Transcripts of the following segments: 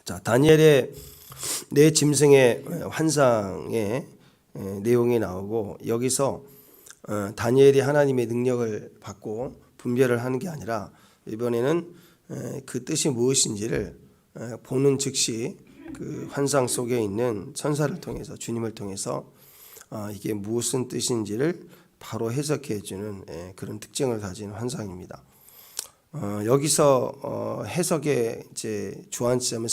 자, 다니엘의 네 짐승의 환상의 내용이 나오고, 여기서 다니엘이 하나님의 능력을 받고 분별을 하는 게 아니라 이번에는 그 뜻이 무엇인지를 보는 즉시 그 환상 속에 있는 천사를 통해서, 주님을 통해서 이게 무슨 뜻인지를 바로 해석해 주는 그런 특징을 가진 환상입니다. 여기서 해석의 이제 주안점은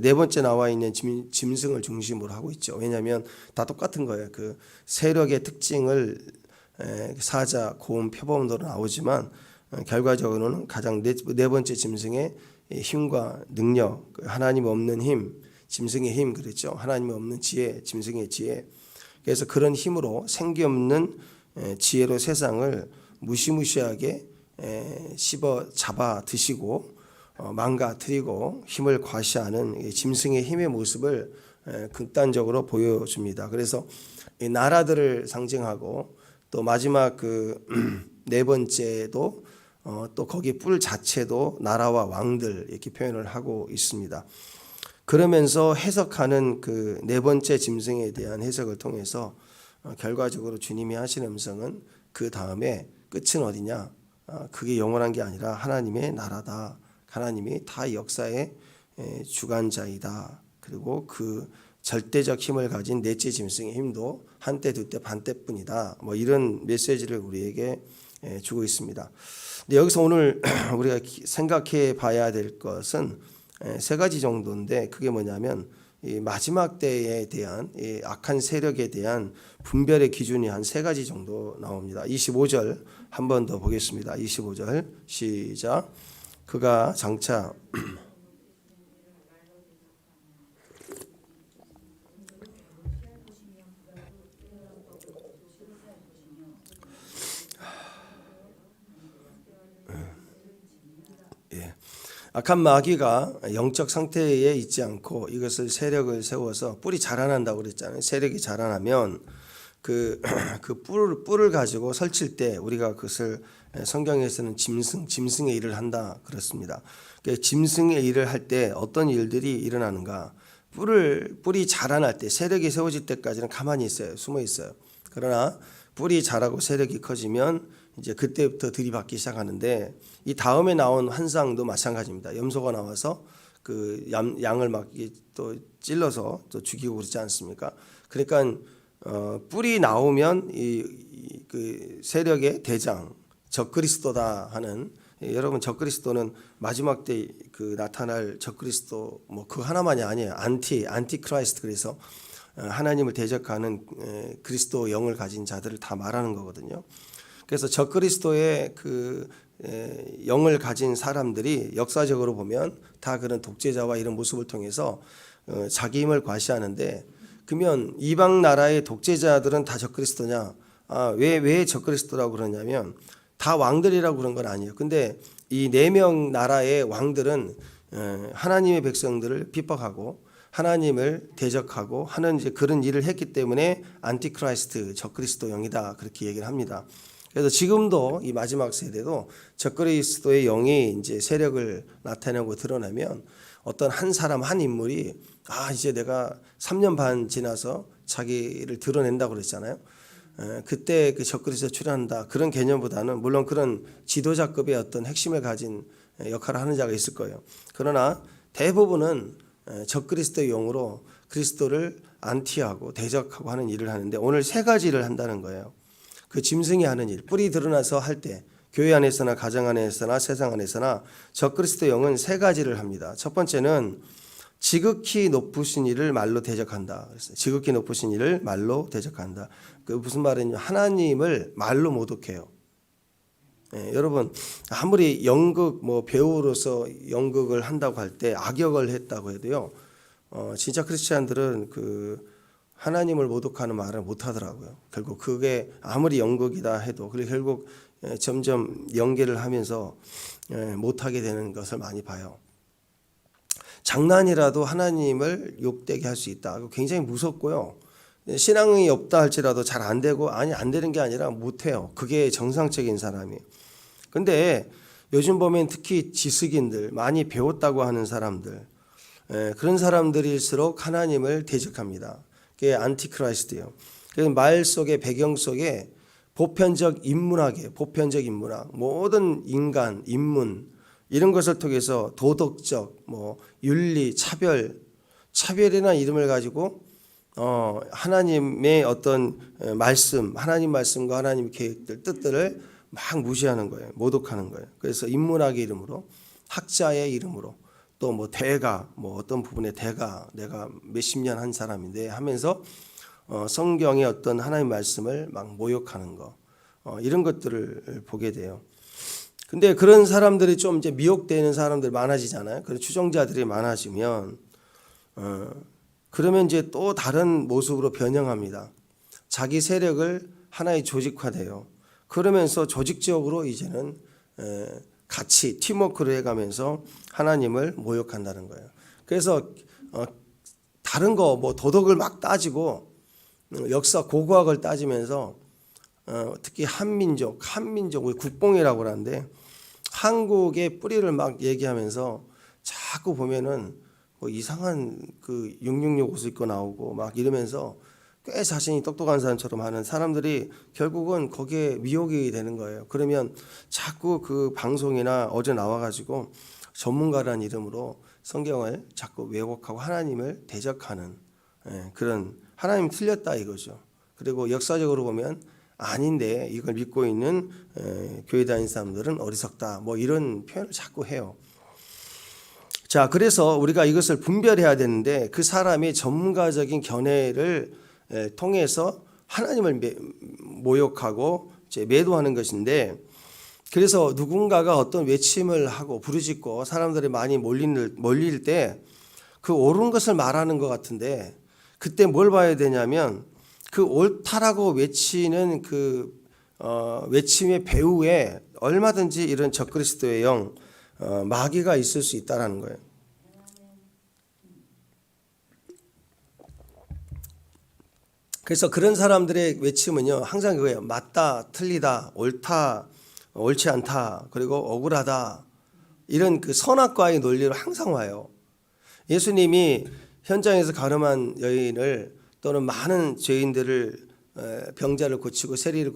네 번째 나와 있는 짐승을 중심으로 하고 있죠. 왜냐하면 다 똑같은 거예요. 그 세력의 특징을 사자, 고음, 표범으로 나오지만 결과적으로는 가장 네 번째 짐승의 힘과 능력, 하나님 없는 힘, 짐승의 힘 그랬죠. 하나님 없는 지혜, 짐승의 지혜. 그래서 그런 힘으로 생기 없는 지혜로 세상을 무시무시하게 씹어 잡아 드시고 망가뜨리고 힘을 과시하는 짐승의 힘의 모습을 극단적으로 보여줍니다. 그래서 이 나라들을 상징하고, 또 마지막 그 네 번째도 또 거기 뿔 자체도 나라와 왕들 이렇게 표현을 하고 있습니다. 그러면서 해석하는 그 네 번째 짐승에 대한 해석을 통해서 결과적으로 주님이 하시는 음성은 그 다음에 끝은 어디냐? 그게 영원한 게 아니라 하나님의 나라다. 하나님이 다 역사의 주관자이다. 그리고 그 절대적 힘을 가진 넷째 짐승의 힘도 한때, 두때, 반때뿐이다. 뭐 이런 메시지를 우리에게 주고 있습니다. 근데 여기서 오늘 우리가 생각해 봐야 될 것은 세 가지 정도인데, 그게 뭐냐면 이 마지막 때에 대한 이 악한 세력에 대한 분별의 기준이 한 세 가지 정도 나옵니다. 25절 한 번 더 보겠습니다. 25절 시작. 그가 장차 악한 마귀가 영적 상태에 있지 않고 이것을 세력을 세워서 뿔이 자라난다고 그랬잖아요. 세력이 자라나면 그 뿔을 가지고 설칠 때 우리가 그것을 성경에서는 짐승의 일을 한다 그렇습니다. 짐승의 일을 할 때 어떤 일들이 일어나는가? 뿔이 자라날 때, 세력이 세워질 때까지는 가만히 있어요. 숨어 있어요. 그러나 뿔이 자라고 세력이 커지면 이제 그때부터 들이받기 시작하는데, 이 다음에 나온 환상도 마찬가지입니다. 염소가 나와서 그 양을 막 또 찔러서 또 죽이고 그러지 않습니까? 그러니까 뿔이 나오면 그 세력의 대장 적그리스도다 하는, 여러분 적그리스도는 마지막 때 그 나타날 적그리스도 뭐 그 하나만이 아니에요. 안티크라이스트. 그래서 하나님을 대적하는 그리스도 영을 가진 자들을 다 말하는 거거든요. 그래서 적그리스도의 그 영을 가진 사람들이 역사적으로 보면 다 그런 독재자와 이런 모습을 통해서 자기 힘을 과시하는데, 그러면 이방 나라의 독재자들은 다 적그리스도냐? 왜 적그리스도라고 그러냐면 다 왕들이라고 그런 건 아니에요. 근데 이 4명 나라의 왕들은 하나님의 백성들을 핍박하고 하나님을 대적하고 하는 이제 그런 일을 했기 때문에 안티크라이스트, 적그리스도 영이다 그렇게 얘기를 합니다. 그래서 지금도 이 마지막 세대도 적그리스도의 영이 이제 세력을 나타내고 드러나면 어떤 한 사람, 한 인물이 이제 내가 3년 반 지나서 자기를 드러낸다고 그랬잖아요. 그때 그 적그리스도 출현한다 그런 개념보다는, 물론 그런 지도자급의 어떤 핵심을 가진 역할을 하는 자가 있을 거예요. 그러나 대부분은 적그리스도의 영으로 그리스도를 안티하고 대적하고 하는 일을 하는데, 오늘 세 가지 일을 한다는 거예요. 그 짐승이 하는 일, 뿔이 드러나서 할 때 교회 안에서나 가정 안에서나 세상 안에서나 적그리스도 영은 세 가지를 합니다. 첫 번째는 지극히 높으신 이를 말로 대적한다. 그랬어요. 지극히 높으신 이를 말로 대적한다. 그 무슨 말이냐? 하나님을 말로 모독해요. 여러분 아무리 연극 배우로서 연극을 한다고 할 때 악역을 했다고 해도요, 진짜 크리스찬들은 그 하나님을 모독하는 말을 못 하더라고요. 결국 그게 아무리 연극이다 해도 결국 점점 연계를 하면서 못하게 되는 것을 많이 봐요. 장난이라도 하나님을 욕되게 할 수 있다. 굉장히 무섭고요. 신앙이 없다 할지라도 잘 안 되고, 안 되는 게 아니라 못해요. 그게 정상적인 사람이에요. 근데 요즘 보면 특히 지식인들, 많이 배웠다고 하는 사람들, 그런 사람들일수록 하나님을 대적합니다. 그게 안티크라이스트예요. 그래서 말 속에, 배경 속에 보편적 인문학, 모든 인간, 인문 이런 것을 통해서 도덕적, 윤리, 차별이라는 이름을 가지고 하나님의 어떤 말씀, 하나님 말씀과 하나님 계획들, 뜻들을 막 무시하는 거예요. 모독하는 거예요. 그래서 인문학의 이름으로, 학자의 이름으로, 또 대가, 어떤 부분의 대가, 내가 몇십 년 한 사람인데 하면서 성경의 어떤 하나님 말씀을 막 모욕하는 거, 이런 것들을 보게 돼요. 근데 그런 사람들이 좀 이제 미혹되는 사람들 많아지잖아요. 그런 추종자들이 많아지면, 그러면 이제 또 다른 모습으로 변형합니다. 자기 세력을 하나의 조직화돼요. 그러면서 조직적으로 이제는 같이 팀워크를 해가면서 하나님을 모욕한다는 거예요. 그래서 다른 거 도덕을 막 따지고 역사 고고학을 따지면서 특히 한민족 우리 국뽕이라고 하는데 한국의 뿌리를 막 얘기하면서 자꾸 보면은 이상한 그 666 옷을 입고 나오고 막 이러면서 꽤 자신이 똑똑한 사람처럼 하는 사람들이 결국은 거기에 미혹이 되는 거예요. 그러면 자꾸 그 방송이나 어제 나와가지고 전문가라는 이름으로 성경을 자꾸 왜곡하고 하나님을 대적하는 그런, 하나님 틀렸다 이거죠. 그리고 역사적으로 보면 아닌데 이걸 믿고 있는 교회 다니는 사람들은 어리석다, 이런 표현을 자꾸 해요. 자, 그래서 우리가 이것을 분별해야 되는데 그 사람이 전문가적인 견해를 통해서 하나님을 모욕하고 매도하는 것인데, 그래서 누군가가 어떤 외침을 하고 부르짖고 사람들이 많이 몰릴 때 그 옳은 것을 말하는 것 같은데, 그때 뭘 봐야 되냐면 그 옳다라고 외치는 그 외침의 배후에 얼마든지 이런 적그리스도의 영, 마귀가 있을 수 있다라는 거예요. 그래서 그런 사람들의 외침은요, 항상 그거예요. 맞다, 틀리다, 옳다, 옳지 않다, 그리고 억울하다, 이런 그 선악과의 논리로 항상 와요. 예수님이 현장에서 가늠한 여인을, 또는 많은 죄인들을, 병자를 고치고 세리를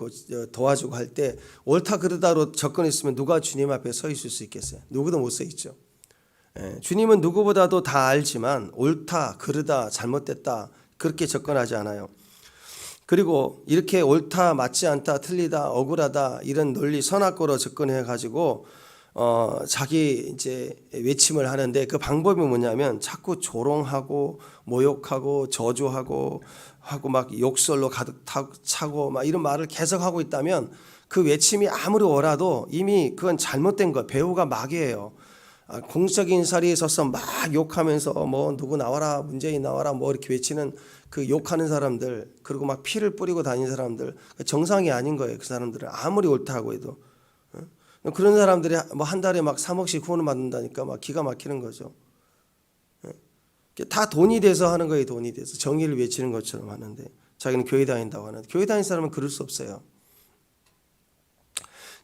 도와주고 할 때 옳다 그르다로 접근했으면 누가 주님 앞에 서 있을 수 있겠어요? 누구도 못 서 있죠. 주님은 누구보다도 다 알지만 옳다 그르다 잘못됐다 그렇게 접근하지 않아요. 그리고 이렇게 옳다, 맞지 않다, 틀리다, 억울하다 이런 논리 선악과로 접근해 가지고 자기 이제 외침을 하는데, 그 방법이 뭐냐면 자꾸 조롱하고 모욕하고 저주하고 막 욕설로 가득 차고 막 이런 말을 계속 하고 있다면 그 외침이 아무리 옳아도 이미 그건 잘못된 거예요. 배후가 마귀예요. 공적인 자리에 서서 막 욕하면서 누구 나와라, 문재인 나와라 이렇게 외치는 그 욕하는 사람들, 그리고 막 피를 뿌리고 다니는 사람들, 정상이 아닌 거예요. 그 사람들은 아무리 옳다고 해도. 그런 사람들이 한 달에 막 3억씩 후원을 받는다니까 막 기가 막히는 거죠. 다 돈이 돼서 하는 거예요. 돈이 돼서 정의를 외치는 것처럼 하는데, 자기는 교회 다닌다고 하는데, 교회 다니는 사람은 그럴 수 없어요.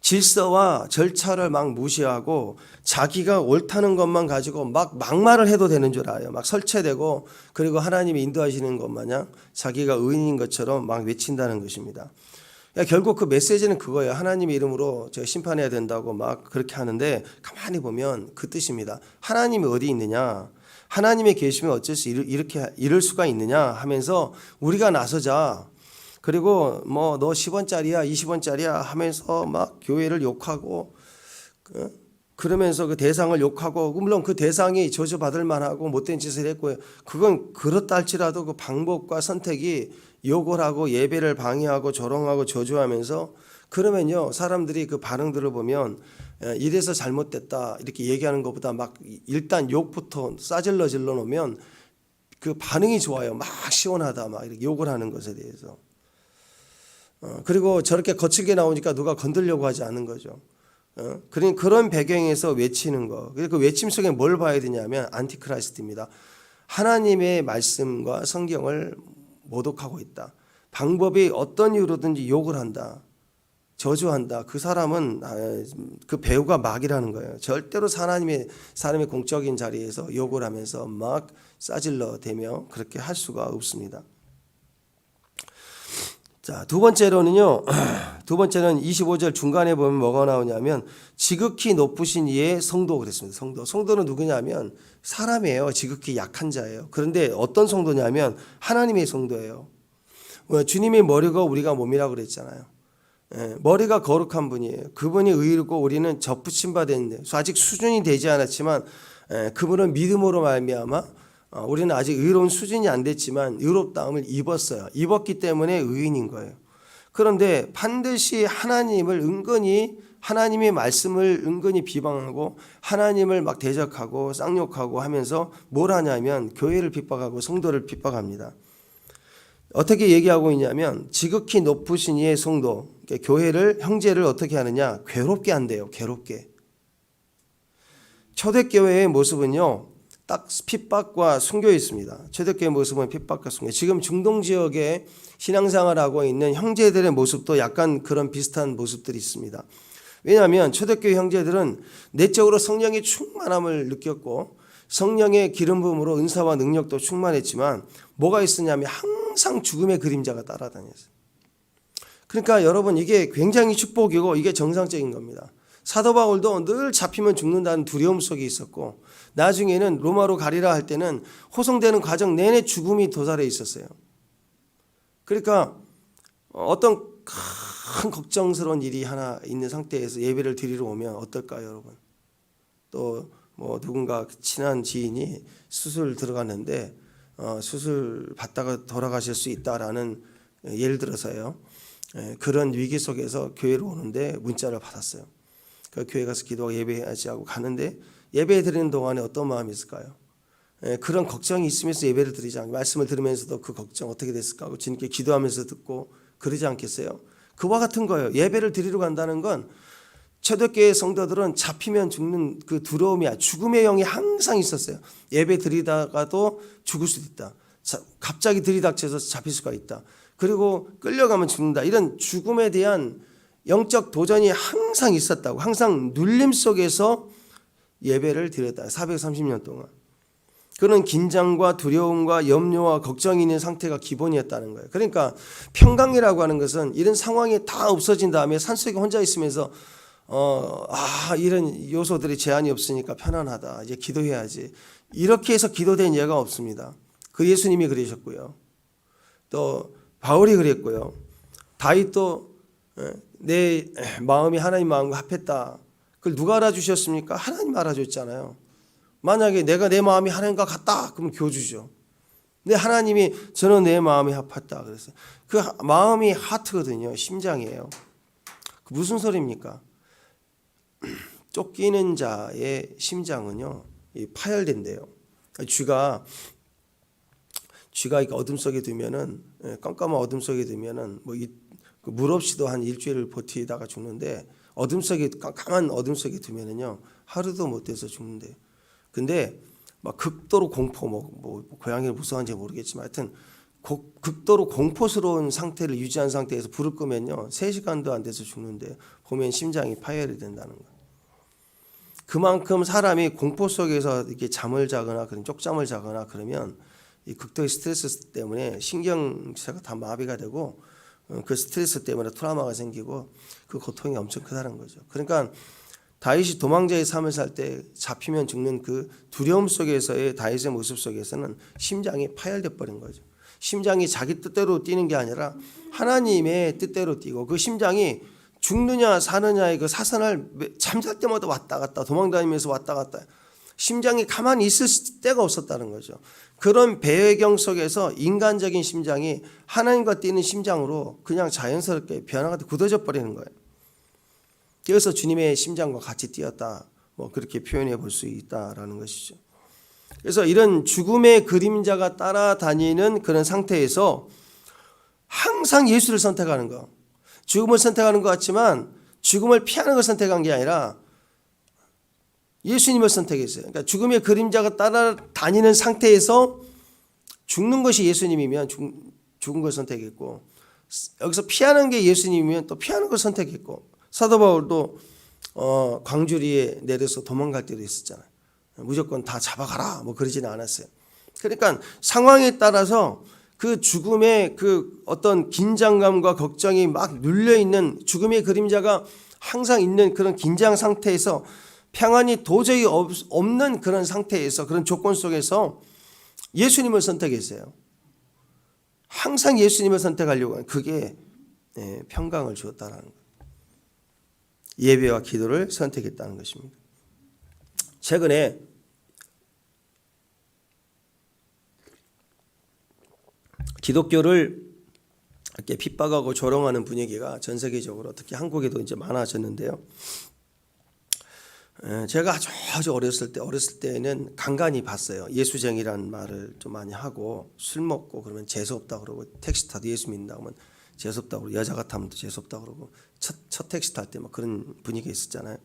질서와 절차를 막 무시하고 자기가 옳다는 것만 가지고 막 막말을 해도 되는 줄 알아요. 막 설치되고, 그리고 하나님이 인도하시는 것 마냥 자기가 의인인 것처럼 막 외친다는 것입니다. 결국 그 메시지는 그거예요. 하나님의 이름으로 제가 심판해야 된다고 막 그렇게 하는데, 가만히 보면 그 뜻입니다. 하나님이 어디 있느냐, 하나님의 계시면 어째서 이럴 수가 있느냐 하면서 우리가 나서자. 그리고 너 10원짜리야 20원짜리야 하면서 막 교회를 욕하고, 그러면서 그 대상을 욕하고, 물론 그 대상이 저주받을 만하고 못된 짓을 했고요. 그건 그렇다 할지라도 그 방법과 선택이 욕을 하고 예배를 방해하고 조롱하고 저주하면서, 그러면요 사람들이 그 반응들을 보면 이래서 잘못됐다 이렇게 얘기하는 것보다 막 일단 욕부터 싸질러 놓으면 그 반응이 좋아요. 막 시원하다 막 이렇게 욕을 하는 것에 대해서. 그리고 저렇게 거칠게 나오니까 누가 건들려고 하지 않는 거죠. 그런 배경에서 외치는 거. 그 외침 속에 뭘 봐야 되냐면 안티크라이스트입니다. 하나님의 말씀과 성경을 모독하고 있다. 방법이 어떤 이유로든지 욕을 한다. 저주한다. 그 사람은 그 배우가 마귀라는 거예요. 절대로 사람의 공적인 자리에서 욕을 하면서 막 싸질러 대며 그렇게 할 수가 없습니다. 자, 두 번째는 25절 중간에 보면 뭐가 나오냐면 지극히 높으신 이의 성도 그랬습니다. 성도는 누구냐면 사람이에요. 지극히 약한 자예요. 그런데 어떤 성도냐면 하나님의 성도예요. 주님의 머리가 우리가 몸이라고 그랬잖아요. 머리가 거룩한 분이에요. 그분이 의롭고 우리는 접붙임 바 됐는데 아직 수준이 되지 않았지만 그분은 믿음으로 말미암아 우리는 아직 의로운 수준이 안 됐지만 의롭다함을 입었어요. 입었기 때문에 의인인 거예요. 그런데 반드시 하나님의 말씀을 은근히 비방하고 하나님을 막 대적하고 쌍욕하고 하면서 뭘 하냐면 교회를 핍박하고 성도를 핍박합니다. 어떻게 얘기하고 있냐면 지극히 높으신 이의 성도, 교회를 형제를 어떻게 하느냐? 괴롭게 한대요. 괴롭게. 초대교회의 모습은요. 딱 핍박과 순교에 있습니다. 초대교회의 모습은 핍박과 순교. 지금 중동 지역에 신앙생활을 하고 있는 형제들의 모습도 약간 그런 비슷한 모습들이 있습니다. 왜냐하면 초대교회 형제들은 내적으로 성령의 충만함을 느꼈고 성령의 기름 부음으로 은사와 능력도 충만했지만 뭐가 있었냐면 항상 죽음의 그림자가 따라다녔어요. 그러니까 여러분 이게 굉장히 축복이고 이게 정상적인 겁니다. 사도 바울도 늘 잡히면 죽는다는 두려움 속에 있었고 나중에는 로마로 가리라 할 때는 호송되는 과정 내내 죽음이 도살해 있었어요. 그러니까 어떤 큰 걱정스러운 일이 하나 있는 상태에서 예배를 드리러 오면 어떨까요, 여러분? 또 뭐 누군가 친한 지인이 수술 들어갔는데 수술 받다가 돌아가실 수 있다라는 예를 들어서요. 그런 위기 속에서 교회로 오는데 문자를 받았어요. 그 교회 가서 기도하고 예배해야지 하고 가는데 예배 드리는 동안에 어떤 마음이 있을까요? 그런 걱정이 있으면서 예배를 드리지 않고 말씀을 들으면서도 그 걱정 어떻게 됐을까 하고 주님께 기도하면서 듣고 그러지 않겠어요? 그와 같은 거예요. 예배를 드리러 간다는 건 초대교회 성도들은 잡히면 죽는 그 두려움이야. 죽음의 영이 항상 있었어요. 예배 드리다가도 죽을 수도 있다. 갑자기 들이닥쳐서 잡힐 수가 있다. 그리고 끌려가면 죽는다. 이런 죽음에 대한 영적 도전이 항상 있었다고. 항상 눌림 속에서 예배를 드렸다. 430년 동안. 그런 긴장과 두려움과 염려와 걱정이 있는 상태가 기본이었다는 거예요. 그러니까 평강이라고 하는 것은 이런 상황이 다 없어진 다음에 산속에 혼자 있으면서 이런 요소들이 제한이 없으니까 편안하다. 이제 기도해야지. 이렇게 해서 기도된 예가 없습니다. 그 예수님이 그러셨고요. 또 바울이 그랬고요. 다윗도 내 마음이 하나님 마음과 합했다. 그걸 누가 알아주셨습니까? 하나님 알아줬잖아요. 만약에 내가 내 마음이 하나님과 같다. 그러면 교주죠. 근데 하나님이 저는 내 마음이 합했다. 그래서 그 마음이 하트거든요. 심장이에요. 무슨 소리입니까? 쫓기는 자의 심장은요 파열된대요. 쥐가 이렇게 어둠 속에 두면은 깜깜한 어둠 속에 두면은 물 없이도 한 일주일을 버티다가 죽는데 깜깜한 어둠 속에 두면은요 하루도 못 돼서 죽는데요. 근데 막 극도로 공포 고양이를 무서워하는지 모르겠지만 하여튼 극도로 공포스러운 상태를 유지한 상태에서 불을 끄면요 3시간도 안 돼서 죽는데 보면 심장이 파열이 된다는 거예요. 그만큼 사람이 공포 속에서 이렇게 잠을 자거나 그런 쪽잠을 자거나 그러면 이 극도의 스트레스 때문에 신경체가 다 마비가 되고 그 스트레스 때문에 트라우마가 생기고 그 고통이 엄청 크다는 거죠. 그러니까 다윗이 도망자의 삶을 살 때 잡히면 죽는 그 두려움 속에서의 다윗의 모습 속에서는 심장이 파열돼 버린 거죠. 심장이 자기 뜻대로 뛰는 게 아니라 하나님의 뜻대로 뛰고 그 심장이 죽느냐 사느냐의 그 사선을 잠잘 때마다 왔다 갔다 도망다니면서 왔다 갔다 심장이 가만히 있을 때가 없었다는 거죠. 그런 배경 속에서 인간적인 심장이 하나님과 뛰는 심장으로 그냥 자연스럽게 변화가 굳어져 버리는 거예요. 그래서 주님의 심장과 같이 뛰었다. 그렇게 표현해 볼 수 있다라는 것이죠. 그래서 이런 죽음의 그림자가 따라다니는 그런 상태에서 항상 예수를 선택하는 거. 죽음을 선택하는 것 같지만 죽음을 피하는 걸 선택한 게 아니라 예수님을 선택했어요. 그러니까 죽음의 그림자가 따라다니는 상태에서 죽는 것이 예수님이면 죽은 걸 선택했고 여기서 피하는 게 예수님이면 또 피하는 걸 선택했고, 사도 바울도 광주리에 내려서 도망갈 때도 있었잖아요. 무조건 다 잡아가라 뭐 그러지는 않았어요. 그러니까 상황에 따라서 그 죽음의 그 어떤 긴장감과 걱정이 막 눌려있는, 죽음의 그림자가 항상 있는 그런 긴장 상태에서, 평안이 도저히 없는 그런 상태에서, 그런 조건 속에서 예수님을 선택했어요. 항상 예수님을 선택하려고 하는, 그게 평강을 주었다는 거예요. 예배와 기도를 선택했다는 것입니다. 최근에 기독교를 이렇게 핍박하고 조롱하는 분위기가 전 세계적으로, 특히 한국에도 이제 많아졌는데요. 제가 아주 어렸을 때는 간간히 봤어요. 예수쟁이라는 말을 좀 많이 하고, 술 먹고 그러면 재수없다 그러고, 택시 타도 예수 믿는다 그러면 재수없다 그러고, 여자 같으면 재수없다 그러고, 첫 택시 탈 때 막 그런 분위기가 있었잖아요.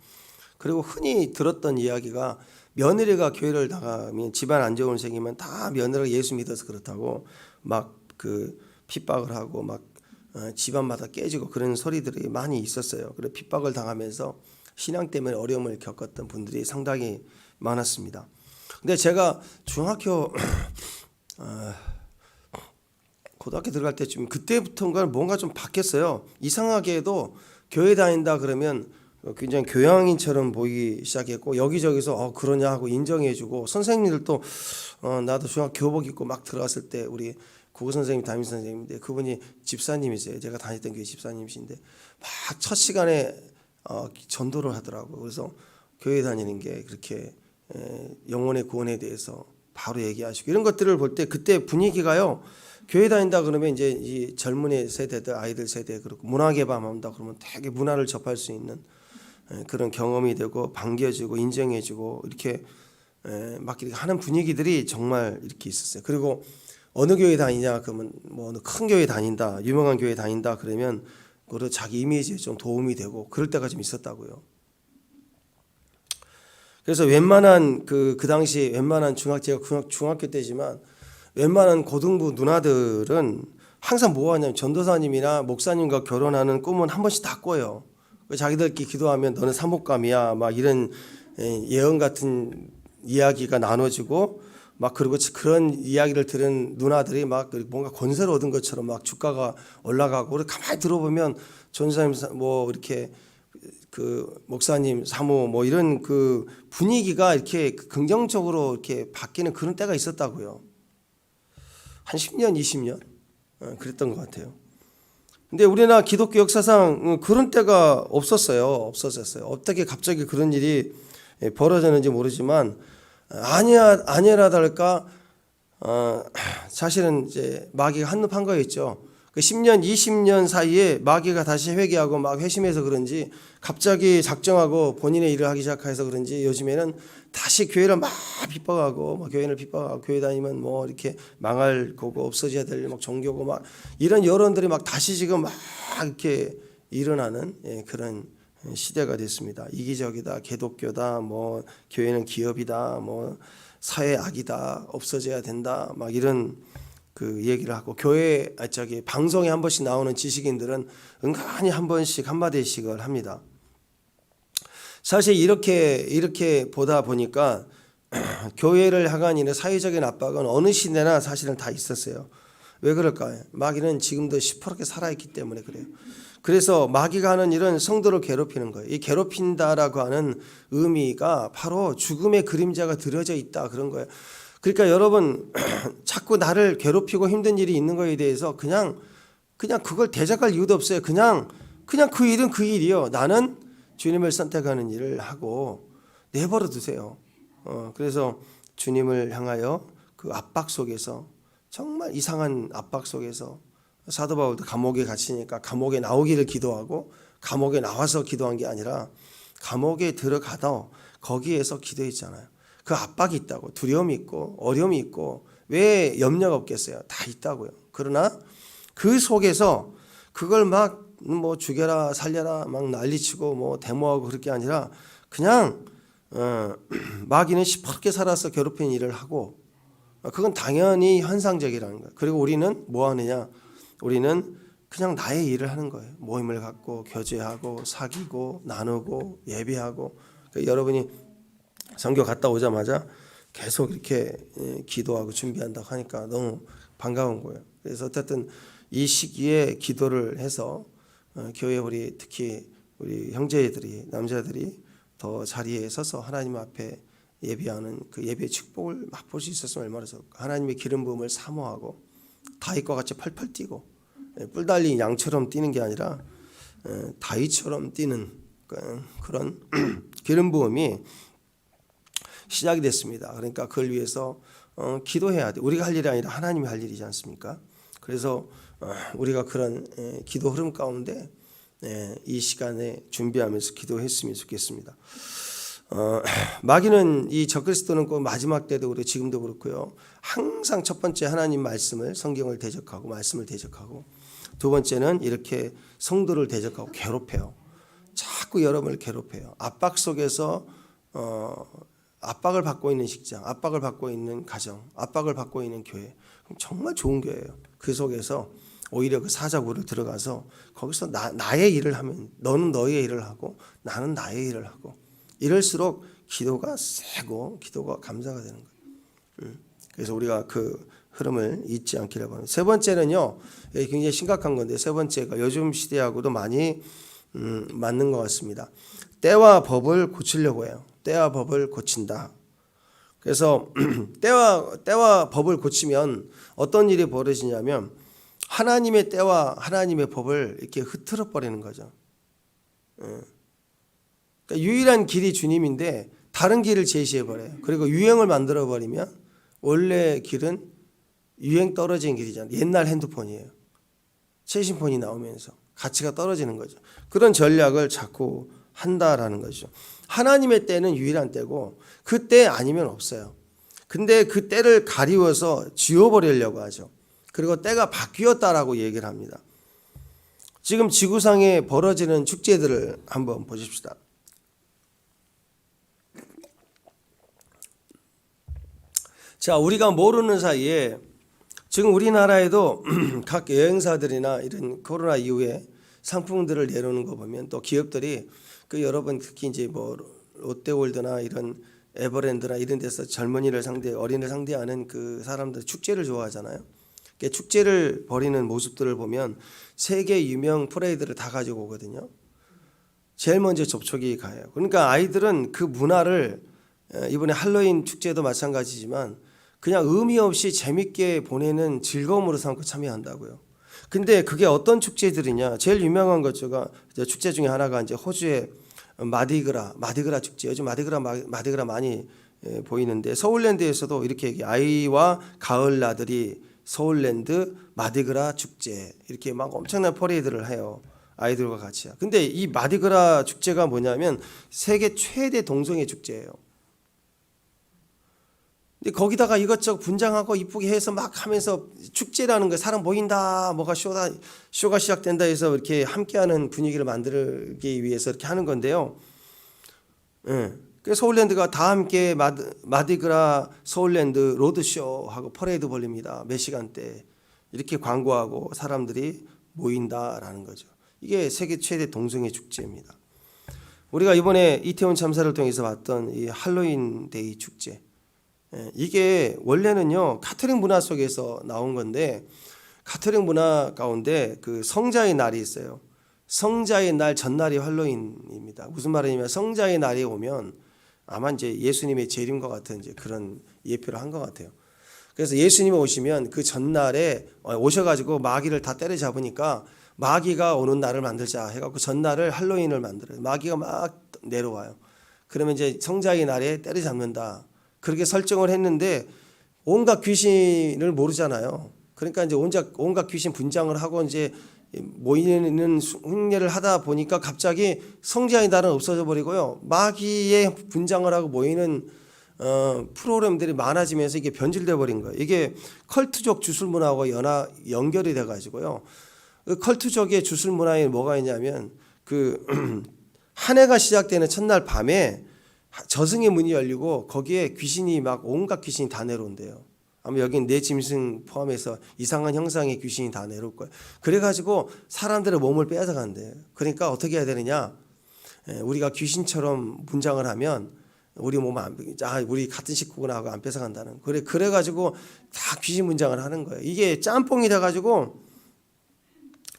그리고 흔히 들었던 이야기가, 며느리가 교회를 나가면, 집안 안 좋은 생기면 다 며느리가 예수 믿어서 그렇다고 막 그 핍박을 하고 막 집안마다 깨지고 그런 소리들이 많이 있었어요. 그래 핍박을 당하면서 신앙 때문에 어려움을 겪었던 분들이 상당히 많았습니다. 근데 제가 중학교 고등학교 들어갈 때쯤, 그때부터인가 뭔가 좀 바뀌었어요. 이상하게도 교회 다닌다 그러면 굉장히 교양인처럼 보이기 시작했고, 여기저기서 그러냐 하고 인정해주고, 선생님들도 나도 중학교 교복 입고 막 들어갔을 때, 우리 국어 선생님, 담임 선생님인데 그분이 집사님이세요. 제가 다녔던 교회 집사님이신데 막 첫 시간에 전도를 하더라고요. 그래서 교회 다니는 게 그렇게 영혼의 구원에 대해서 바로 얘기하시고, 이런 것들을 볼 때 그때 분위기가요, 교회 다닌다 그러면 이제 이 젊은이 세대들, 아이들 세대, 그렇고 문화 개방한다 그러면 되게 문화를 접할 수 있는 그런 경험이 되고, 반겨주고 인정해주고, 이렇게 막 이렇게 하는 분위기들이 정말 이렇게 있었어요. 그리고 어느 교회 다니냐 그러면 뭐 어느 큰 교회 다닌다, 유명한 교회 다닌다 그러면 그래도 자기 이미지에 좀 도움이 되고, 그럴 때가 좀 있었다고요. 그래서 웬만한 그 당시 웬만한 제가 중학교 때지만 웬만한 고등부 누나들은 항상 뭐 하냐면, 전도사님이나 목사님과 결혼하는 꿈은 한 번씩 다 꿔요. 자기들끼리 기도하면 너는 사목감이야 막 이런 예언 같은 이야기가 나눠지고, 막 그리고 그런 이야기를 들은 누나들이 막 뭔가 권세를 얻은 것처럼 막 주가가 올라가고, 그리고 가만히 들어보면 전사님 뭐 이렇게 그 목사님 사모 뭐 이런 그 분위기가 이렇게 긍정적으로 이렇게 바뀌는 그런 때가 있었다고요. 한 10년, 20년 그랬던 것 같아요. 근데 우리나라 기독교 역사상 그런 때가 없었어요. 어떻게 갑자기 그런 일이 벌어졌는지 모르지만, 아니라 다를까 사실은 이제 마귀가 한눈판 거였죠. 그 10년, 20년 사이에 마귀가 다시 회개하고 막 회심해서 그런지, 갑자기 작정하고 본인의 일을 하기 시작해서 그런지, 요즘에는 다시 교회를 막 핍박하고, 막 교회를 핍박하고, 교회 다니면 뭐 이렇게 망할 거고 없어져야 될 막 종교고 막 이런 여론들이 막 다시 지금 막 이렇게 일어나는 그런 시대가 됐습니다. 이기적이다, 개독교다, 뭐 교회는 기업이다, 뭐 사회 악이다, 없어져야 된다, 막 이런 그 얘기를 하고, 교회 방송에 한 번씩 나오는 지식인들은 은근히 한 번씩 한마디씩을 합니다. 사실 이렇게 보다 보니까 교회를 향한 이런 사회적인 압박은 어느 시대나 사실은 다 있었어요. 왜 그럴까요? 마귀는 지금도 시퍼렇게 살아있기 때문에 그래요. 그래서 마귀가 하는 일은 성도를 괴롭히는 거예요. 이 괴롭힌다라고 하는 의미가 바로 죽음의 그림자가 들여져 있다, 그런 거예요. 그러니까 여러분, 자꾸 나를 괴롭히고 힘든 일이 있는 거에 대해서 그냥 그걸 대적할 이유도 없어요. 그냥 그 일은 그 일이요. 나는 주님을 선택하는 일을 하고 내버려 두세요. 그래서 주님을 향하여 그 압박 속에서, 정말 이상한 압박 속에서, 사도 바울도 감옥에 갇히니까 감옥에 나오기를 기도하고, 감옥에 나와서 기도한 게 아니라 감옥에 들어가도 거기에서 기도했잖아요. 그 압박이 있다고, 두려움이 있고 어려움이 있고, 왜 염려가 없겠어요? 다 있다고요. 그러나 그 속에서 그걸 막 뭐 죽여라 살려라 막 난리치고 뭐 데모하고 그럴 게 아니라, 그냥 마귀는 시퍼렇게 살아서 괴롭힌 일을 하고, 그건 당연히 현상적이라는 거예요. 그리고 우리는 뭐 하느냐? 우리는 그냥 나의 일을 하는 거예요. 모임을 갖고 교제하고 사귀고 나누고 예배하고. 그러니까 여러분이 선교 갔다 오자마자 계속 이렇게 기도하고 준비한다고 하니까 너무 반가운 거예요. 그래서 어쨌든 이 시기에 기도를 해서 교회 우리 특히 우리 형제들이 남자들이 더 자리에 서서 하나님 앞에 예배하는 그 예배의 축복을 맛볼 수 있었으면 얼마나 좋을까. 하나님의 기름 부음을 사모하고 다윗과 같이 펄펄 뛰고 뿔 달린 양처럼 뛰는 게 아니라 다윗처럼 뛰는 그런 기름 부음이 시작이 됐습니다. 그러니까 그걸 위해서 기도해야 돼. 우리가 할 일이 아니라 하나님이 할 일이지 않습니까? 그래서 우리가 그런 기도 흐름 가운데 이 시간에 준비하면서 기도했으면 좋겠습니다. 마귀는 이 적그리스도는 꼭 마지막 때도 그렇고 지금도 그렇고요. 항상 첫 번째 하나님 말씀을 성경을 대적하고 말씀을 대적하고 두 번째는 이렇게 성도를 대적하고 괴롭혀요. 자꾸 여러분을 괴롭혀요. 압박 속에서 압박을 받고 있는 직장, 압박을 받고 있는 가정, 압박을 받고 있는 교회. 정말 좋은 교회예요. 그 속에서 오히려 그 사자굴을 들어가서 거기서 나의 일을 하면 너는 너의 일을 하고 나는 나의 일을 하고 이럴수록 기도가 세고 기도가 감사가 되는 거예요. 그래서 우리가 그 흐름을 잊지 않기를 바랍니다. 세 번째는요, 굉장히 심각한 건데 세 번째가 요즘 시대하고도 많이 맞는 것 같습니다. 때와 법을 고치려고 해요. 때와 법을 고친다. 그래서 때와 법을 고치면 어떤 일이 벌어지냐면 하나님의 때와 하나님의 법을 이렇게 흐트러 버리는 거죠. 그러니까 유일한 길이 주님인데 다른 길을 제시해 버려요. 그리고 유행을 만들어 버리면 원래 길은 유행 떨어진 길이잖아요. 옛날 핸드폰이에요. 최신폰이 나오면서 가치가 떨어지는 거죠. 그런 전략을 자꾸 한다라는 거죠. 하나님의 때는 유일한 때고 그 때 아니면 없어요. 근데 그 때를 가리워서 지워버리려고 하죠. 그리고 때가 바뀌었다라고 얘기를 합니다. 지금 지구상에 벌어지는 축제들을 한번 보십시다. 자, 우리가 모르는 사이에 지금 우리나라에도 각 여행사들이나 이런 코로나 이후에 상품들을 내놓는 거 보면 또 기업들이 그 여러분 특히 이제 뭐 롯데월드나 이런 에버랜드나 이런 데서 젊은이를 어린이를 상대하는 그 사람들 축제를 좋아하잖아요. 축제를 벌이는 모습들을 보면 세계 유명 프레이드를 다 가지고 오거든요. 제일 먼저 접촉이 가요. 그러니까 아이들은 그 문화를 이번에 할로윈 축제도 마찬가지지만 그냥 의미 없이 재밌게 보내는 즐거움으로 삼고 참여한다고요. 근데 그게 어떤 축제들이냐? 제일 유명한 것 축제 중에 하나가 이제 호주의 마디그라 축제. 요즘 마디그라 많이 보이는데 서울랜드에서도 이렇게 아이와 가을 나들이 서울랜드 마디그라 축제 이렇게 막 엄청난 퍼레이드를 해요. 아이들과 같이요. 근데 이 마디그라 축제가 뭐냐면 세계 최대 동성애 축제예요. 근데 거기다가 이것저것 분장하고 이쁘게 해서 막 하면서 축제라는 거 사람 모인다 뭐가 쇼가 시작된다 해서 이렇게 함께하는 분위기를 만들기 위해서 이렇게 하는 건데요. 그래서 서울랜드가 다 함께 마디그라 서울랜드 로드쇼하고 퍼레이드 벌립니다. 몇 시간대 이렇게 광고하고 사람들이 모인다라는 거죠. 이게 세계 최대 동성애 축제입니다. 우리가 이번에 이태원 참사를 통해서 봤던 이 할로윈 데이 축제 이게 원래는요 가톨릭 문화 속에서 나온 건데 가톨릭 문화 가운데 그 성자의 날이 있어요. 성자의 날 전날이 할로윈입니다. 무슨 말이냐면 성자의 날이 오면 아마 이제 예수님의 재림과 같은 이제 그런 예표를 한 것 같아요. 그래서 예수님이 오시면 그 전날에 오셔가지고 마귀를 다 때려잡으니까 마귀가 오는 날을 만들자 해갖고 전날을 할로윈을 만들어요. 마귀가 막 내려와요. 그러면 이제 성자의 날에 때려잡는다. 그렇게 설정을 했는데 온갖 귀신을 모르잖아요. 그러니까 이제 온갖 귀신 분장을 하고 이제 모이는 흉내를 하다 보니까 갑자기 성자의 날은 없어져 버리고요. 마귀의 분장을 하고 모이는 프로그램들이 많아지면서 이게 변질돼 버린 거예요. 이게 컬트적 주술 문화하고 연결이 돼 가지고요. 그 컬트적의 주술 문화에 뭐가 있냐면 그 한 해가 시작되는 첫날 밤에 저승의 문이 열리고 거기에 귀신이 막 온갖 귀신이 다 내려온대요. 아마 여긴 내 짐승 포함해서 이상한 형상의 귀신이 다 내려올 거예요. 그래가지고 사람들의 몸을 빼앗아간대요. 그러니까 어떻게 해야 되느냐? 우리가 귀신처럼 문장을 하면 우리 몸 우리 같은 식구구나 하고 안 뺏어간다는. 그래가지고 다 귀신 문장을 하는 거예요. 이게 짬뽕이 돼가지고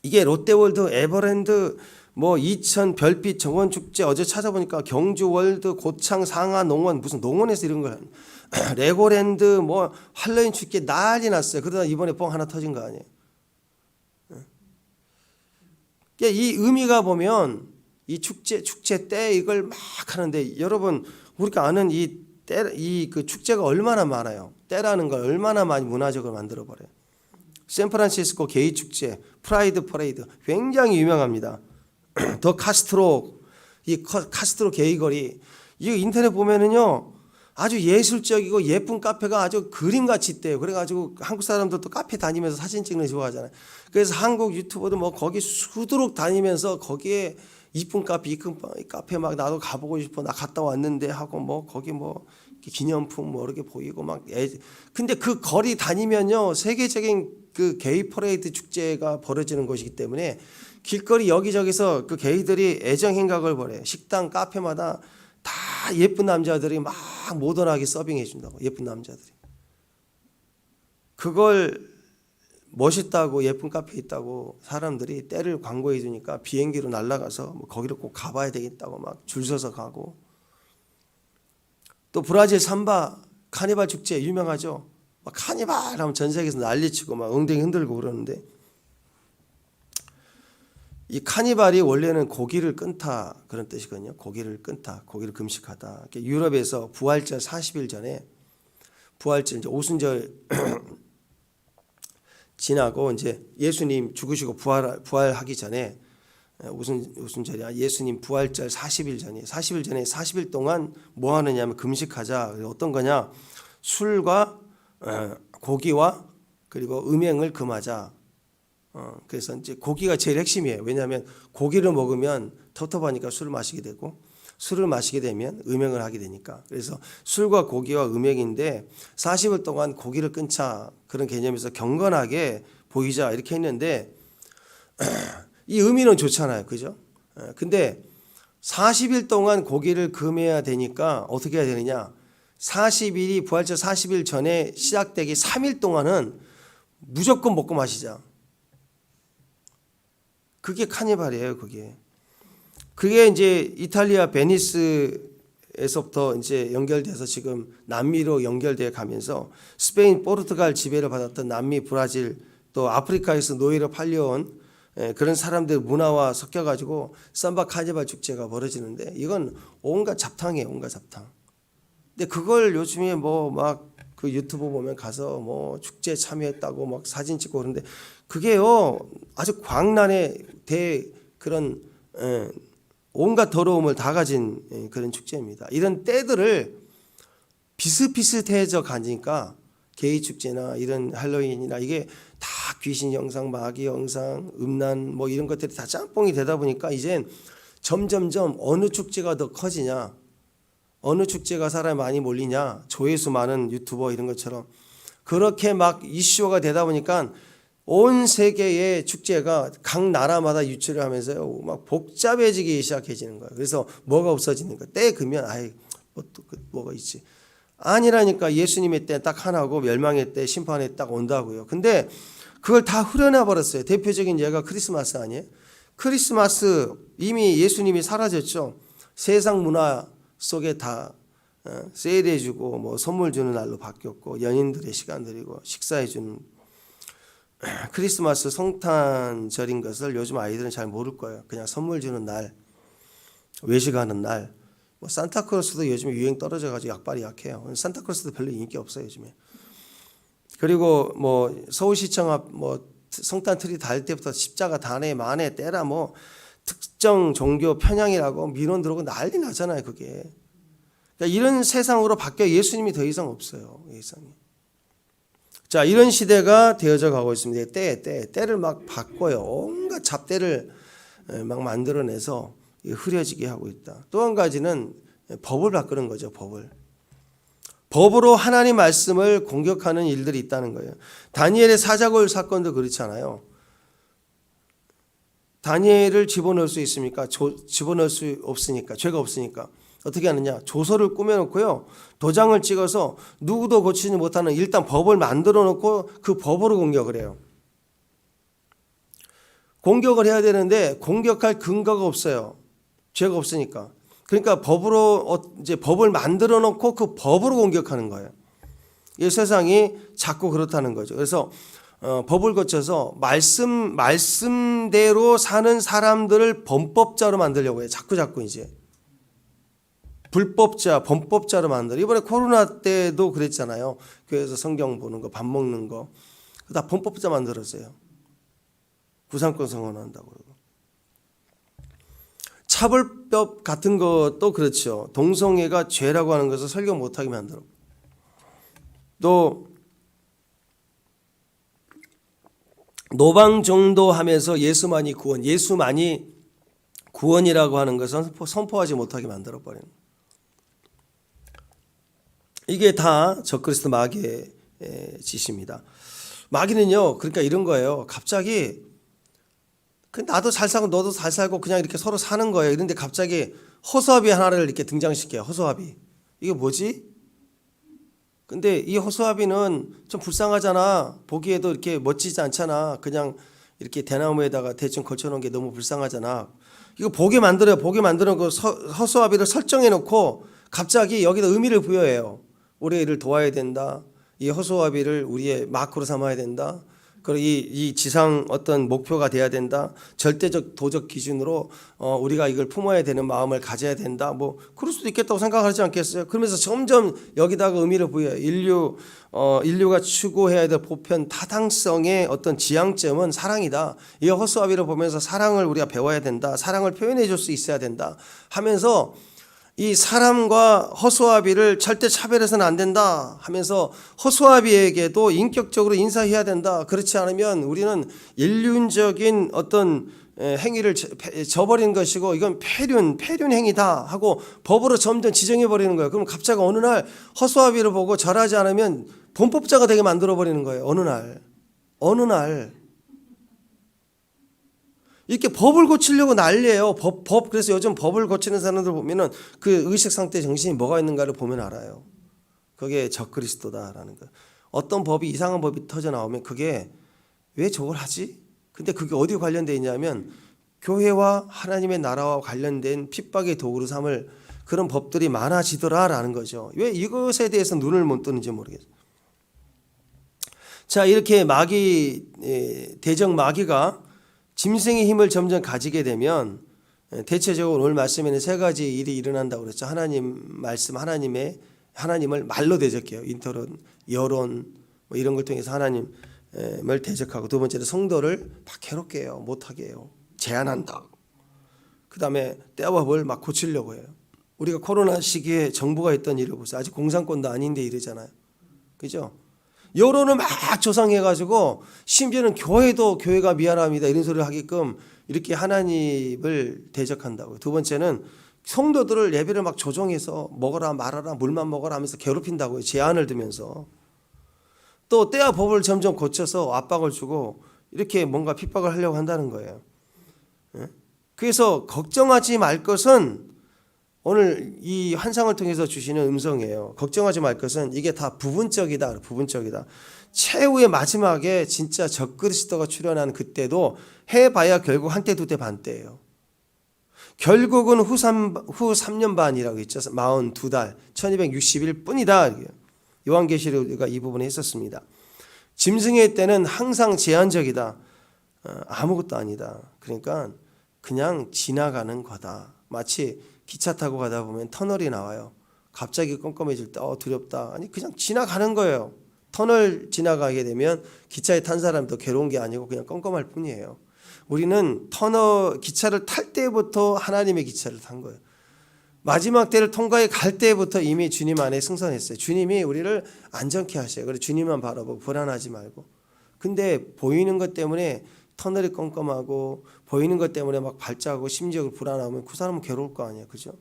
이게 롯데월드, 에버랜드, 뭐 이천 별빛 정원 축제 어제 찾아보니까 경주 월드, 고창 상하 농원 무슨 농원에서 이런 걸 레고랜드 뭐 할로윈 축제 난리 났어요. 그러다 이번에 뻥 하나 터진 거 아니에요. 그러니까 이 의미가 보면 이 축제 때 이걸 막 하는데 여러분 우리가 아는 그 축제가 얼마나 많아요. 때라는 걸 얼마나 많이 문화적으로 만들어 버려요. 샌프란시스코 게이 축제, 프라이드 퍼레이드 굉장히 유명합니다. 더 카스트로 카스트로 게이 거리 이거 인터넷 보면은요 아주 예술적이고 예쁜 카페가 아주 그림같이 있대요. 그래가지고 한국 사람들도 카페 다니면서 사진 찍는 거 좋아하잖아요. 그래서 한국 유튜버도 뭐 거기 수두룩 다니면서 거기에 이쁜 카페 막 나도 가보고 싶어 나 갔다 왔는데 하고 뭐 거기 뭐 기념품 뭐 이렇게 보이고 막 근데 그 거리 다니면요 세계적인 그 게이 퍼레이드 축제가 벌어지는 곳이기 때문에 길거리 여기저기서 그 게이들이 애정 행각을 벌여요. 식당 카페마다 다 예쁜 남자들이 막 모던하게 서빙해 준다고. 예쁜 남자들이 그걸 멋있다고 예쁜 카페 있다고 사람들이 때를 광고해 주니까 비행기로 날아가서 뭐 거기를 꼭 가봐야 되겠다고 막 줄 서서 가고. 또 브라질 삼바 카니발 축제 유명하죠. 막 카니발 하면 전 세계에서 난리치고 막 엉덩이 흔들고 그러는데 이 카니발이 원래는 고기를 끊다 그런 뜻이거든요. 고기를 끊다, 고기를 금식하다. 유럽에서 부활절 40일 전에 부활절 이제 오순절 지나고 이제 예수님 죽으시고 부활하기 전에 오순절이야. 예수님 부활절 40일 전에 40일 동안 뭐 하느냐면 금식하자. 어떤 거냐? 술과 고기와 그리고 음행을 금하자. 그래서 이제 고기가 제일 핵심이에요. 왜냐하면 고기를 먹으면 텁텁하니까 술을 마시게 되고 술을 마시게 되면 음행을 하게 되니까. 그래서 술과 고기와 음행인데 40일 동안 고기를 끊자 그런 개념에서 경건하게 보이자 이렇게 했는데 이 의미는 좋잖아요. 그죠? 근데 40일 동안 고기를 금해야 되니까 어떻게 해야 되느냐? 40일이 부활절 40일 전에 시작되기 3일 동안은 무조건 먹고 마시자. 그게 카니발이에요. 그게 이제 이탈리아 베니스에서부터 이제 연결돼서 지금 남미로 연결돼 가면서 스페인, 포르투갈 지배를 받았던 남미, 브라질 또 아프리카에서 노예로 팔려온 그런 사람들 문화와 섞여가지고 삼바 카니발 축제가 벌어지는데 이건 온갖 잡탕이에요. 온갖 잡탕. 근데 그걸 요즘에 뭐 막 그 유튜브 보면 가서 뭐 축제 참여했다고 막 사진 찍고 그러는데 그게요 아주 광란의 그런 온갖 더러움을 다 가진 그런 축제입니다. 이런 때들을 비슷비슷해져 가니까 게이 축제나 이런 할로윈이나 이게 다 귀신 영상, 마귀 영상, 음란 뭐 이런 것들이 다 짬뽕이 되다 보니까 이젠 점점점 어느 축제가 더 커지냐, 어느 축제가 사람이 많이 몰리냐, 조회수 많은 유튜버 이런 것처럼 그렇게 막 이슈가 되다 보니까 온 세계의 축제가 각 나라마다 유치를 하면서요 막 복잡해지기 시작해지는 거예요. 그래서 뭐가 없어지는 거예요. 때 그면 뭐가 있지? 아니라니까. 예수님의 때 딱 하나고 멸망의 때 심판의 딱 온다고요. 근데 그걸 다 흐려내 버렸어요. 대표적인 예가 크리스마스 아니에요? 크리스마스 이미 예수님이 사라졌죠. 세상 문화 속에 다 세일해주고 뭐 선물 주는 날로 바뀌었고 연인들의 시간들이고 식사해주는 크리스마스 성탄절인 것을 요즘 아이들은 잘 모를 거예요. 그냥 선물 주는 날, 외식하는 날. 뭐 산타클로스도 요즘에 유행 떨어져가지고 약발이 약해요. 산타클로스도 별로 인기 없어요 요즘에. 그리고 뭐 서울시청 앞 뭐 성탄 트리 달 때부터 십자가 단에 만에 때라 뭐 특정 종교 편향이라고 민원 들어오고 난리 나잖아요 그게. 그러니까 이런 세상으로 바뀌어 예수님이 더 이상 없어요. 예상이. 자, 이런 시대가 되어져 가고 있습니다. 때를 막 바꿔요. 온갖 잡대를 막 만들어내서 흐려지게 하고 있다. 또 한 가지는 법을 바꾸는 거죠. 법으로 하나님 말씀을 공격하는 일들이 있다는 거예요. 다니엘의 사자골 사건도 그렇잖아요. 다니엘을 집어넣을 수 있습니까? 집어넣을 수 없으니까, 죄가 없으니까. 어떻게 하느냐? 조서를 꾸며놓고요, 도장을 찍어서 누구도 고치지 못하는 일단 법을 만들어 놓고 그 법으로 공격을 해요. 공격을 해야 되는데 공격할 근거가 없어요. 죄가 없으니까. 그러니까 이제 법을 만들어 놓고 그 법으로 공격하는 거예요. 이 세상이 자꾸 그렇다는 거죠. 그래서 법을 거쳐서 말씀대로 사는 사람들을 범법자로 만들려고 해요. 자꾸 이제 불법자, 범법자로 만들어. 이번에 코로나 때도 그랬잖아요. 교회에서 성경 보는 거, 밥 먹는 거 다 범법자 만들었어요. 구상권 선언한다고 그러고. 차별법 같은 것도 그렇죠. 동성애가 죄라고 하는 것을 설교 못하게 만들어. 또 노방정도하면서 예수만이 구원이라고 하는 것은 선포하지 못하게 만들어버리는. 이게 다 적그리스도 마귀의 짓입니다. 마귀는요, 그러니까 이런 거예요. 갑자기 나도 잘 살고 너도 잘 살고 그냥 이렇게 서로 사는 거예요. 그런데 갑자기 허수아비 하나를 이렇게 등장시켜요. 허수아비. 이게 뭐지? 근데 이 허수아비는 좀 불쌍하잖아. 보기에도 이렇게 멋지지 않잖아. 그냥 이렇게 대나무에다가 대충 걸쳐놓은 게 너무 불쌍하잖아. 이거 보게 만들어요. 보게 만들어 그 허수아비를 설정해 놓고 갑자기 여기다 의미를 부여해요. 우리의 일을 도와야 된다. 이 허수아비를 우리의 마크로 삼아야 된다. 그리고 이 지상 어떤 목표가 돼야 된다. 절대적 도적 기준으로 우리가 이걸 품어야 되는 마음을 가져야 된다. 뭐 그럴 수도 있겠다고 생각하지 않겠어요? 그러면서 점점 여기다가 의미를 부여해요. 인류가 추구해야 될 보편 타당성의 어떤 지향점은 사랑이다. 이 허수아비를 보면서 사랑을 우리가 배워야 된다. 사랑을 표현해 줄 수 있어야 된다 하면서 이 사람과 허수아비를 절대 차별해서는 안 된다 하면서 허수아비에게도 인격적으로 인사해야 된다. 그렇지 않으면 우리는 인륜적인 어떤 행위를 저버리는 것이고 이건 폐륜 행위다 하고 법으로 점점 지정해 버리는 거예요. 그럼 갑자기 어느 날 허수아비를 보고 절하지 않으면 범법자가 되게 만들어 버리는 거예요. 어느 날 이렇게 법을 고치려고 난리예요. 법. 그래서 요즘 법을 고치는 사람들 보면은 그 의식 상태 정신이 뭐가 있는가를 보면 알아요. 그게 적그리스도다라는 거. 어떤 법이 이상한 법이 터져 나오면 그게 왜 저걸 하지? 근데 그게 어디에 관련돼 있냐면 교회와 하나님의 나라와 관련된 핍박의 도구로 삼을 그런 법들이 많아지더라라는 거죠. 왜 이것에 대해서 눈을 못 뜨는지 모르겠어요. 자, 이렇게 대적 마귀가 짐승의 힘을 점점 가지게 되면 대체적으로 오늘 말씀에는 세 가지 일이 일어난다고 그랬죠. 하나님 말씀, 하나님을 말로 대적해요. 인터론, 여론 뭐 이런 걸 통해서 하나님을 대적하고, 두 번째는 성도를 막 괴롭게 해요. 못하게 해요. 제한한다. 그 다음에 때와 법을 막 고치려고 해요. 우리가 코로나 시기에 정부가 했던 일을 보세요. 아직 공산권도 아닌데 이러잖아요. 그죠? 여론을 막 조성해가지고 심지어는 교회가 미안합니다 이런 소리를 하게끔 이렇게 하나님을 대적한다고요. 두 번째는 성도들을 예배를 막 조종해서 먹어라 말아라 물만 먹어라 하면서 괴롭힌다고요. 제한을 두면서. 또 때와 법을 점점 고쳐서 압박을 주고 이렇게 뭔가 핍박을 하려고 한다는 거예요. 그래서 걱정하지 말 것은 오늘 이 환상을 통해서 주시는 음성이에요. 걱정하지 말 것은 이게 다 부분적이다. 최후의 마지막에 진짜 적그리스도가 출현한 그때도 해봐야 결국 한때 두때 반때예요. 결국은 후 3년 반이라고 했죠. 42달 1260일 뿐이다. 요한계시록가 이 부분에 했었습니다. 짐승의 때는 항상 제한적이다. 아무것도 아니다. 그러니까 그냥 지나가는 거다. 마치 기차 타고 가다 보면 터널이 나와요. 갑자기 껌껌해질 때 두렵다. 아니 그냥 지나가는 거예요. 터널 지나가게 되면 기차에 탄 사람도 괴로운 게 아니고 그냥 껌껌할 뿐이에요. 우리는 기차를 탈 때부터 하나님의 기차를 탄 거예요. 마지막 때를 통과해 갈 때부터 이미 주님 안에 승선했어요. 주님이 우리를 안전케 하셔요. 그래서 주님만 바라보고 불안하지 말고. 근데 보이는 것 때문에 터널이 껌껌하고 보이는 것 때문에 막 발작하고 심지어 불안하면 그 사람은 괴로울 거 아니에요. 그죠?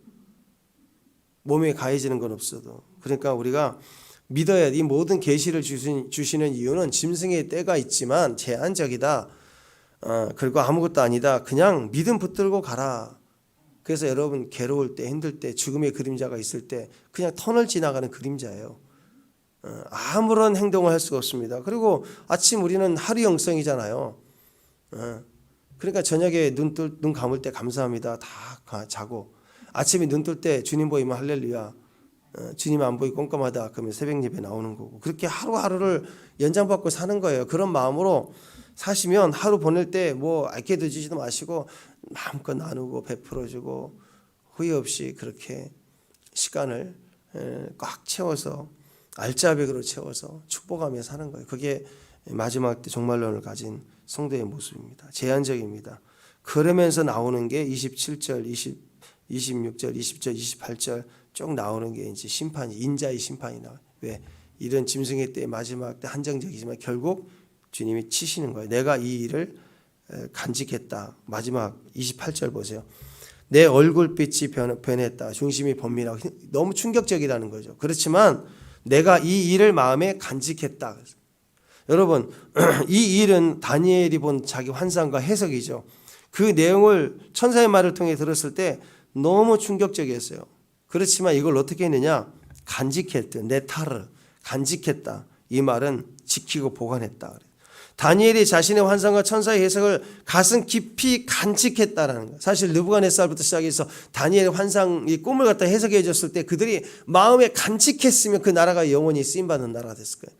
몸에 가해지는 건 없어도. 그러니까 우리가 믿어야 이 모든 계시를 주시는 이유는 짐승의 때가 있지만 제한적이다. 그리고 아무것도 아니다. 그냥 믿음 붙들고 가라. 그래서 여러분 괴로울 때, 힘들 때, 죽음의 그림자가 있을 때 그냥 터널 지나가는 그림자예요. 아무런 행동을 할 수가 없습니다. 그리고 아침 우리는 하루 영성이잖아요. 그러니까 저녁에 눈 감을 때 감사합니다. 다 자고 아침에 눈 뜰 때 주님 보이면 할렐루야. 주님 안 보이고 꼼꼼하다. 그러면 새벽 예배 나오는 거고. 그렇게 하루하루를 연장받고 사는 거예요. 그런 마음으로 사시면 하루 보낼 때 뭐 아껴 두지도 마시고 마음껏 나누고 베풀어주고 후회 없이 그렇게 시간을 꽉 채워서 알짜배기로 채워서 축복하며 사는 거예요. 그게 마지막 때 종말론을 가진 성도의 모습입니다. 제한적입니다. 그러면서 나오는 게 27절, 26절, 20절, 28절 쭉 나오는 게 이제 심판이, 인자의 심판이 나와요. 왜? 이런 짐승의 때 마지막 때 한정적이지만 결국 주님이 치시는 거예요. 내가 이 일을 간직했다. 마지막 28절 보세요. 내 얼굴빛이 변했다. 중심이 번민하고 너무 충격적이라는 거죠. 그렇지만 내가 이 일을 마음에 간직했다. 여러분 이 일은 다니엘이 본 자기 환상과 해석이죠. 그 내용을 천사의 말을 통해 들었을 때 너무 충격적이었어요. 그렇지만 이걸 어떻게 했느냐? 간직했다. 네타르 간직했다. 이 말은 지키고 보관했다. 다니엘이 자신의 환상과 천사의 해석을 가슴 깊이 간직했다라는 거예요. 사실 느부갓네살부터 시작해서 다니엘의 환상, 이 꿈을 갖다 해석해 줬을 때 그들이 마음에 간직했으면 그 나라가 영원히 쓰임받는 나라가 됐을 거예요.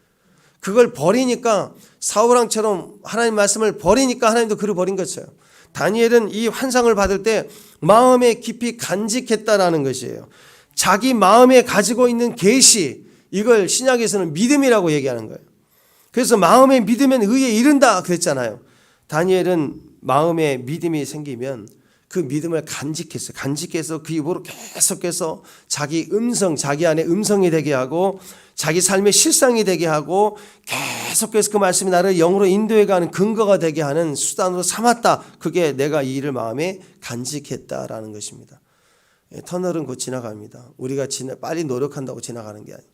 그걸 버리니까 사울왕처럼 하나님 말씀을 버리니까 하나님도 그를 버린 것이에요. 다니엘은 이 환상을 받을 때 마음에 깊이 간직했다라는 것이에요. 자기 마음에 가지고 있는 계시, 이걸 신약에서는 믿음이라고 얘기하는 거예요. 그래서 마음에 믿으면 의에 이른다 그랬잖아요. 다니엘은 마음에 믿음이 생기면 그 믿음을 간직했어요. 간직해서 그 입으로 계속해서 자기 음성, 자기 안에 음성이 되게 하고 자기 삶의 실상이 되게 하고 계속해서 그 말씀이 나를 영으로 인도해 가는 근거가 되게 하는 수단으로 삼았다. 그게 내가 이 일을 마음에 간직했다라는 것입니다. 터널은 곧 지나갑니다. 우리가 빨리 노력한다고 지나가는 게 아니에요.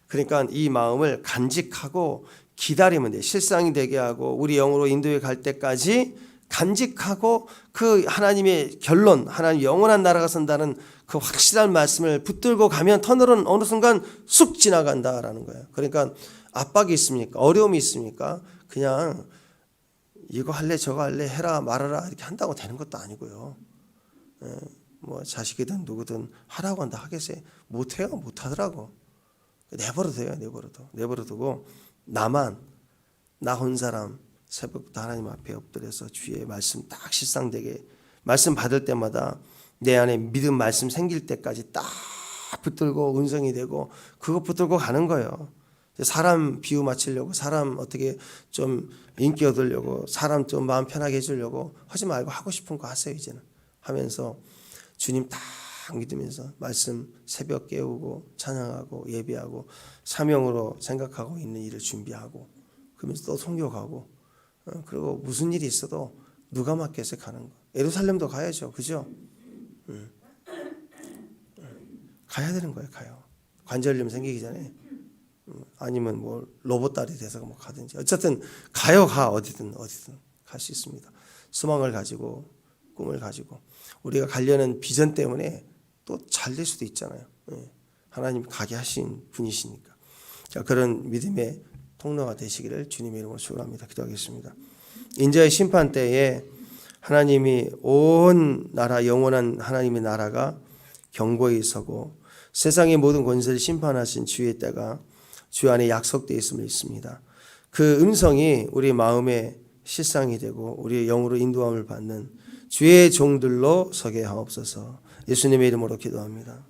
그러니까 이 마음을 간직하고 기다리면 돼요. 실상이 되게 하고 우리 영으로 인도해 갈 때까지 간직하고 그 하나님의 결론, 하나님 영원한 나라가 선다는 그 확실한 말씀을 붙들고 가면 터널은 어느 순간 쑥 지나간다라는 거예요. 그러니까 압박이 있습니까? 어려움이 있습니까? 그냥 이거 할래 저거 할래 해라 말아라 이렇게 한다고 되는 것도 아니고요. 뭐 자식이든 누구든 하라고 한다 하겠어요? 못해요? 못하더라고. 내버려둬요. 내버려두고 나 혼사람 새벽부터 하나님 앞에 엎드려서 주의 말씀 딱 실상되게 말씀 받을 때마다 내 안에 믿음 말씀 생길 때까지 딱 붙들고 은성이 되고 그거 붙들고 가는 거예요. 사람 비유 맞추려고 사람 어떻게 좀 인기 얻으려고 사람 좀 마음 편하게 해주려고 하지 말고 하고 싶은 거 하세요. 이제는 하면서 주님 딱 믿으면서 말씀 새벽 깨우고 찬양하고 예배하고 사명으로 생각하고 있는 일을 준비하고 그러면서 또 성교가고 그리고 무슨 일이 있어도 누가 맡겨서 가는 거. 예루살렘도 가야죠. 그죠? 가야 되는 거예요. 가요. 관절염 생기기 전에 아니면 뭐 로봇다리 돼서 뭐 가든지 어쨌든 가요. 어디든 갈 수 있습니다. 소망을 가지고 꿈을 가지고 우리가 가려는 비전 때문에 또 잘 될 수도 있잖아요. 하나님 가게 하신 분이시니까. 자, 그런 믿음의 통로가 되시기를 주님의 이름으로 축원합니다. 기도하겠습니다. 인자의 심판 때에 하나님이 온 나라 영원한 하나님의 나라가 경고에 서고 세상의 모든 권세를 심판하신 주의 때가 주 안에 약속되어 있음을 믿습니다. 그 음성이 우리 마음의 실상이 되고 우리의 영으로 인도함을 받는 주의 종들로 서게 하옵소서. 예수님의 이름으로 기도합니다.